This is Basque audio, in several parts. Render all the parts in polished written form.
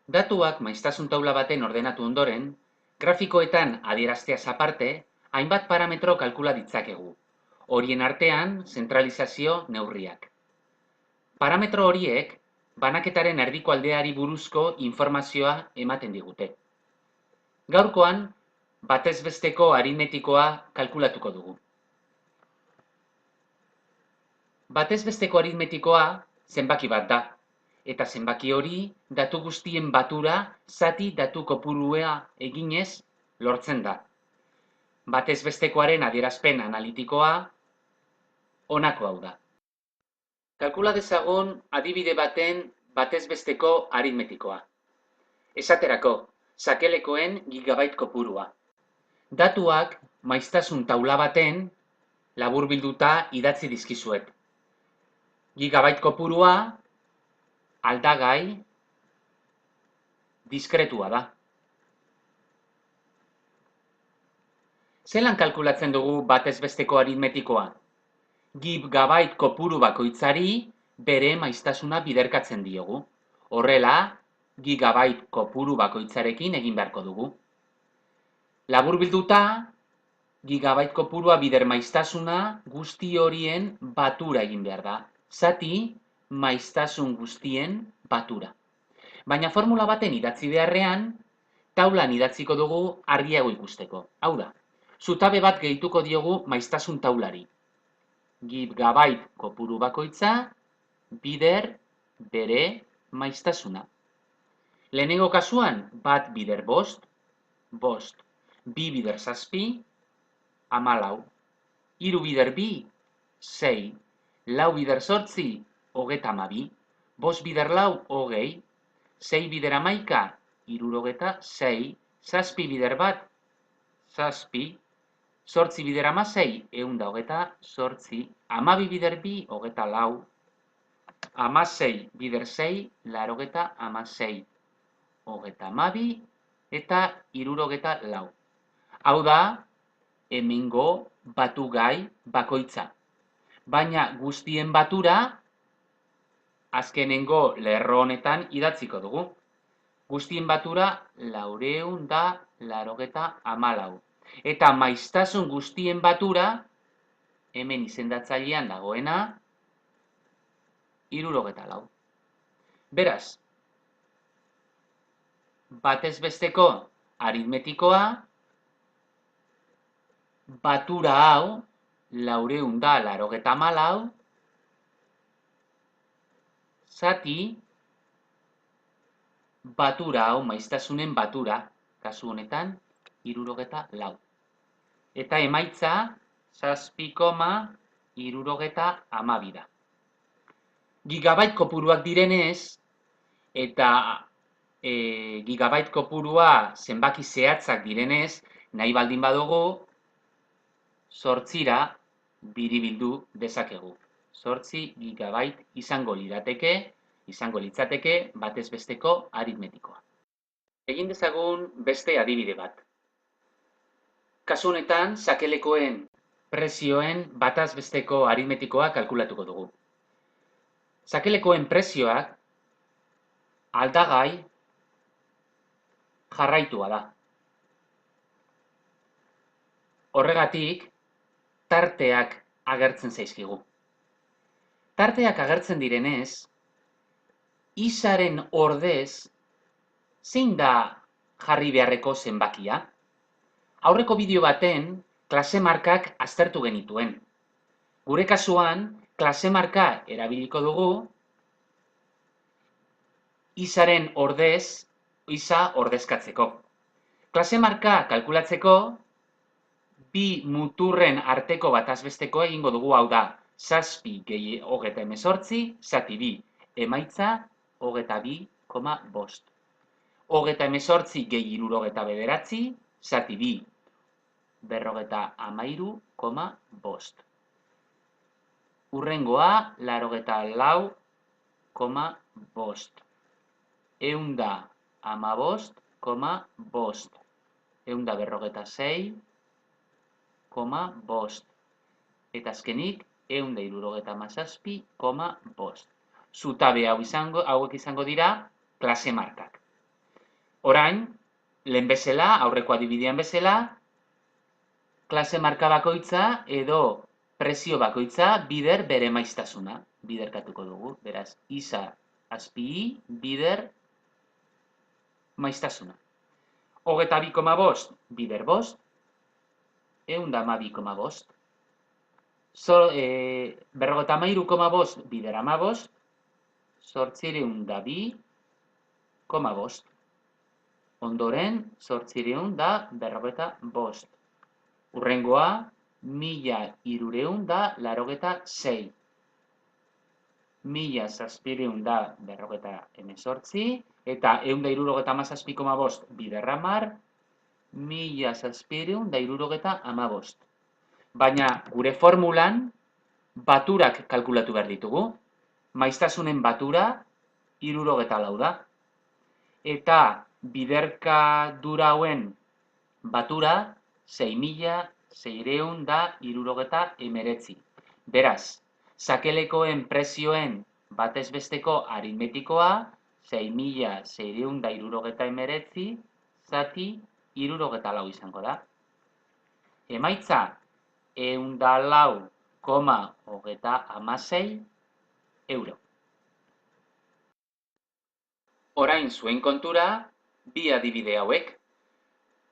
Datuak maiztasun taula baten ordenatu ondoren, grafikoetan adierazteaz aparte, hainbat parametro kalkula ditzakegu. Horien artean, zentralizazio neurriak. Parametro horiek, banaketaren erdiko aldeari buruzko informazioa ematen digute. Gaurkoan, batez besteko aritmetikoa kalkulatuko dugu. Batez besteko aritmetikoa zenbaki bat da, eta zenbaki hori datu guztien batura zati datu kopurua eginez lortzen da. Batez bestekoaren adierazpen analitikoa honako hau da. Kalkula dezagun adibide baten batez besteko aritmetikoa. Esaterako, sakelekoen gigabait kopurua. Datuak maiztasun taula baten laburbilduta idatzi dizkizuet. Gigabait kopurua aldagai diskretua da. Zelan kalkulatzen dugu batez besteko aritmetikoa? Gigabait kopuru bakoitzari bere maiztasuna biderkatzen diogu. Horrela, gigabait kopuru bakoitzarekin egin beharko dugu. Laburbilduta, gigabait kopurua bider maiztasuna guzti horien batura egin behar da. Zati maiztasun guztien batura. Baina formula baten idatzi beharrean, taulan idatziko dugu argiago ikusteko. Hau da, zutabe bat gehituko diogu maiztasun taulari. Gigabait kopuru bakoitza bider bere maiztasuna. Lehenengo kasuan, bat bider bost, bi bider zazpi, 14, hiru bider bi, 6, lau bider zortzi, 32, bost bider lau, 20, 6 bider 11, 76, zazpi bider bat, zazpi, zortzi bider 16, 128, 12 bider bi, 24, 16 bider 6, 96, 32, eta 74. Hau da, hemengo batugai bakoitza. Baina guztien batura, azkenengo lerro honetan idatziko dugu. Guztien batura 494. Eta maiztasun guztien batura, hemen izendatzailean dagoena, 74. Beraz, batez besteko aritmetikoa, batura hau, 494, zati, batura hau, maiztasunen batura, kasu honetan, 74. Eta emaitza, 7,72 da. Gigabait kopuruak direnez, eta gigabait kopurua zenbaki zehatzak direnez, nahi baldin badugu, 8ra biribildu dezakegu. 8 gigabait izango litzateke batez besteko aritmetikoa. Egin dezagun beste adibide bat. Kasu honetan, sakelekoen prezioen batez besteko aritmetikoa kalkulatuko dugu. Sakelekoen prezioak aldagai jarraitua da. Horregatik, tarteak agertzen zaizkigu. Tarteak agertzen direnez, izaren ordez, zein da jarri beharreko zenbakia? Aurreko bideo baten, klase markak aztertu genituen. Gure kasuan, klase marka erabiliko dugu, izaren ordez, iza ordezkatzeko. Klase marka kalkulatzeko, bi muturren arteko bataz besteko egingo dugu, hau da, 7 gehi 38, zati 2, emaitza 22,5. 38 gehi 79, zati 2, 53,5. Hurrengoa, 84,5. 115,5. 146,5. Eta azkenik, 177,5. Zutabe hauek izango dira klase markak. Orain, lehen bezala, aurreko adibidean bezala, klase marka bakoitza edo prezio bakoitza bider bere maiztasuna biderkatuko dugu. Beraz, isa azpi I bider maiztasuna. 22,5 bider bost, 112,5. 53,5 bider amabost, 802,5. Ondoren, 855. Hurrengoa, 1386. 1718 eta 177,5 bider hamar, 1775. Baina gure formulan baturak kalkulatu behar ditugu. Maiztasunen batura 74 da. Eta biderkadura hauen batura 6.679. Beraz, sakelekoen prezioen batez besteko aritmetikoa 6.679 zati 74 izango da. Emaitza 104,36 euro. Orain zuen kontura, bi adibide hauek.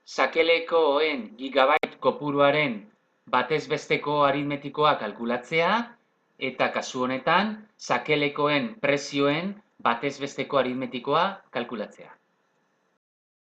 Sakelekoen gigabyte kopuruaren batez besteko aritmetikoa kalkulatzea, eta kasu honetan, sakelekoen prezioen batez besteko aritmetikoa kalkulatzea.